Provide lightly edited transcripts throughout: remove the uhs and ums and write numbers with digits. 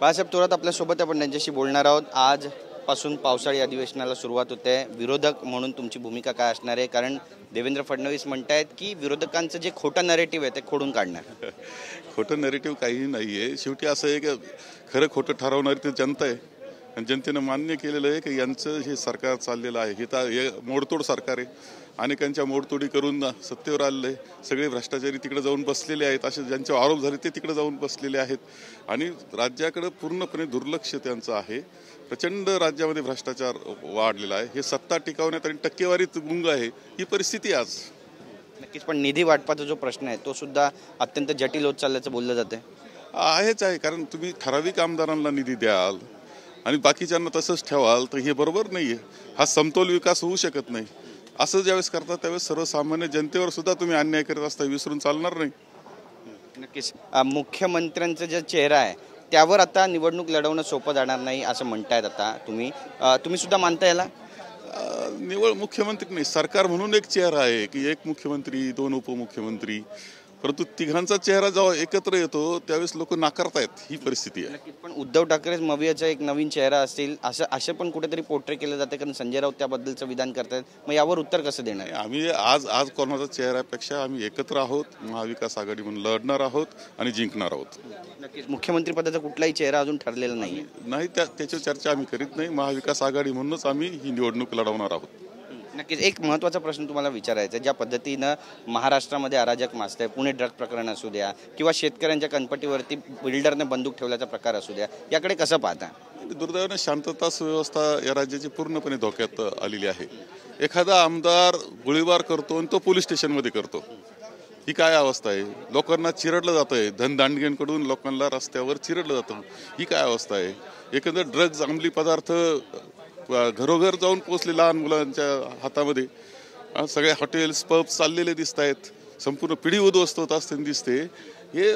बाळासाहेब थोरात आपल्यासोबत आपण त्यांच्याशी बोलणार आहोत। आजपासून पावसाळी अधिवेशनाला सुरुवात होते। विरोधक म्हणून तुमची भूमिका काय असणार आहे? कारण देवेंद्र फडणवीस म्हणतायत की विरोधकांचं जे खोटं नरेटिव्ह आहे ते खोडून काढणार। खोटं नरेटिव्ह काही नाहीये। शेवटी असं आहे की खरं खोटं ठरवणारी ती जनता आहे आणि जनतेने मान्य केलेलं आहे की यांचं हे सरकार चाललेलं आहे हे मोडतोड सरकार आहे। अनेकांच्या मोडतोडी करून सत्तेवर आलेले सगळे भ्रष्टाचारी तिकडे जाऊन बसलेले आहेत। असे ज्यांचे आरोप झाले ते तिकडे जाऊन बसलेले आहेत आणि राज्याकडे पूर्णपणे दुर्लक्ष त्यांचं आहे। प्रचंड राज्यामध्ये भ्रष्टाचार वाढलेला आहे। हे सत्ता टिकवण्यात आणि टक्केवारीत गुंग आहे ही परिस्थिती आज। नक्कीच, पण निधी वाटपाचा जो प्रश्न आहे तो सुद्धा अत्यंत जटिल होत चालल्याचं बोललं जाते। आहेच आहे, कारण तुम्ही ठराविक आमदारांना निधी द्याल आणि बाकीच्यांना तसंच ठेवाल तर हे बरोबर नाहीये। हा समतोल विकास होऊ शकत नाही। असं ज्यावेळेस करता त्यावेळेस सर्वसामान्य जनतेवर सुद्धा तुम्ही अन्याय करत असता विसरून चालणार नाही। नक्कीच, मुख्यमंत्र्यांचा जो चेहरा आहे त्यावर आता निवडणूक लढवणं सोपं जाणार नाही असं म्हणतायत। आता तुम्ही सुद्धा मानता याला? निवड मुख्यमंत्री नाही, सरकार म्हणून एक चेहरा आहे की एक मुख्यमंत्री दोन उपमुख्यमंत्री, परंतु तिघांचा चेहरा जेव्हा एकत्र येतो त्यावेळेस लोक नाकारतायत ही परिस्थिती आहे। नक्कीच, पण उद्धव ठाकरे मवियाचा एक नवीन चेहरा असतील असं पण कुठेतरी पोर्ट्रे केलं जाते, कारण संजय राऊत त्याबद्दलचं विधान करतात। मग यावर उत्तर कसं देणार? आम्ही आज कोणाचा चेहऱ्यापेक्षा आम्ही एकत्र आहोत, महाविकास आघाडी म्हणून लढणार आहोत आणि जिंकणार आहोत। नक्कीच, मुख्यमंत्री पदाचा कुठलाही चेहरा अजून ठरलेला नाही त्याची चर्चा आम्ही करीत नाही। महाविकास आघाडी म्हणूनच आम्ही ही निवडणूक लढवणार आहोत। नक्कीच, एक महत्त्वाचा प्रश्न तुम्हाला विचारायचा आहे। ज्या पद्धतीनं महाराष्ट्रामध्ये अराजक माजतंय, पुणे ड्रग प्रकरण असू द्या किंवा शेतकऱ्यांच्या कणपटीवरती बिल्डरने बंदूक ठेवल्याचा प्रकार असू द्या, याकडे कसं पाहता? दुर्दैवाने शांतता सुव्यवस्था या राज्याची पूर्णपणे धोक्यात आलेली आहे। एखादा आमदार गोळीबार करतो आणि तो पोलीस स्टेशनमध्ये करतो, ही काय अवस्था आहे? लोकांना चिरडलं जातंय, धनदांडग्यांकडून लोकांना रस्त्यावर चिरडलं जातं, ही काय अवस्था आहे? एकंदर ड्रग्ज अंमली पदार्थ घरोघर जाऊन पोचले लहान मुलांच्या हातामध्ये। सगळे हॉटेल्स पब्स चाललेले दिसत आहेत, संपूर्ण पिढी उद्ध्वस्त होत असताना दिसते। हे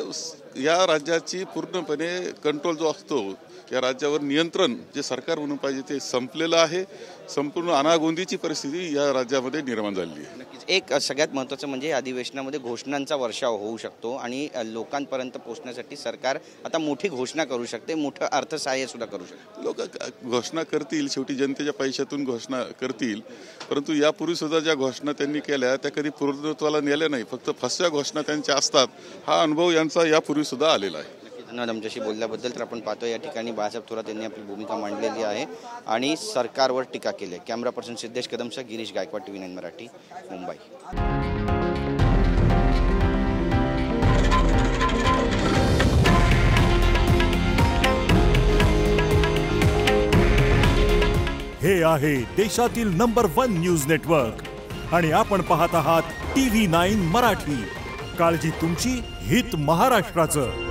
या राज्याची पूर्णपणे कंट्रोल जो असतो, या राज्यावर नियंत्रण जे सरकार म्हणून पाहिजे ते संपलेलं आहे। संपूर्ण अनागोंदीची परिस्थिती या राज्यामध्ये निर्माण झालेली आहे। नक्कीच, एक सगळ्यात महत्त्वाचं म्हणजे अधिवेशनामध्ये घोषणांचा वर्षाव होऊ शकतो आणि लोकांपर्यंत पोहोचण्यासाठी सरकार आता मोठी घोषणा करू शकते, मोठं अर्थसहाय्य सुद्धा करू शकते। लोक घोषणा करतील, शेवटी जनतेच्या पैशातून घोषणा करतील, परंतु यापूर्वी सुद्धा ज्या घोषणा त्यांनी केल्या त्या कधी पूर्णत्वाला नेल्या नाही, फक्त फसव्या घोषणा त्यांच्या असतात। हा अनुभव यांचा यापूर्वी सुद्धा आलेला आहे। धन्यवाद आमच्याशी बोलल्याबद्दल। तर आपण पाहतो या ठिकाणी बाळासाहेब थोरात यांनी आपली भूमिका मांडलेली आहे आणि सरकारवर टीका केली आहे। कॅमेरा पर्सन सिद्धेश कदमसह गिरीश गायकवाड, TV9 मराठी, मुंबई। हे आहे देशातील नंबर 1 न्यूज नेटवर्क आणि आपण पाहत आहात TV9 मराठी। काळजी तुमची, हित महाराष्ट्राचं।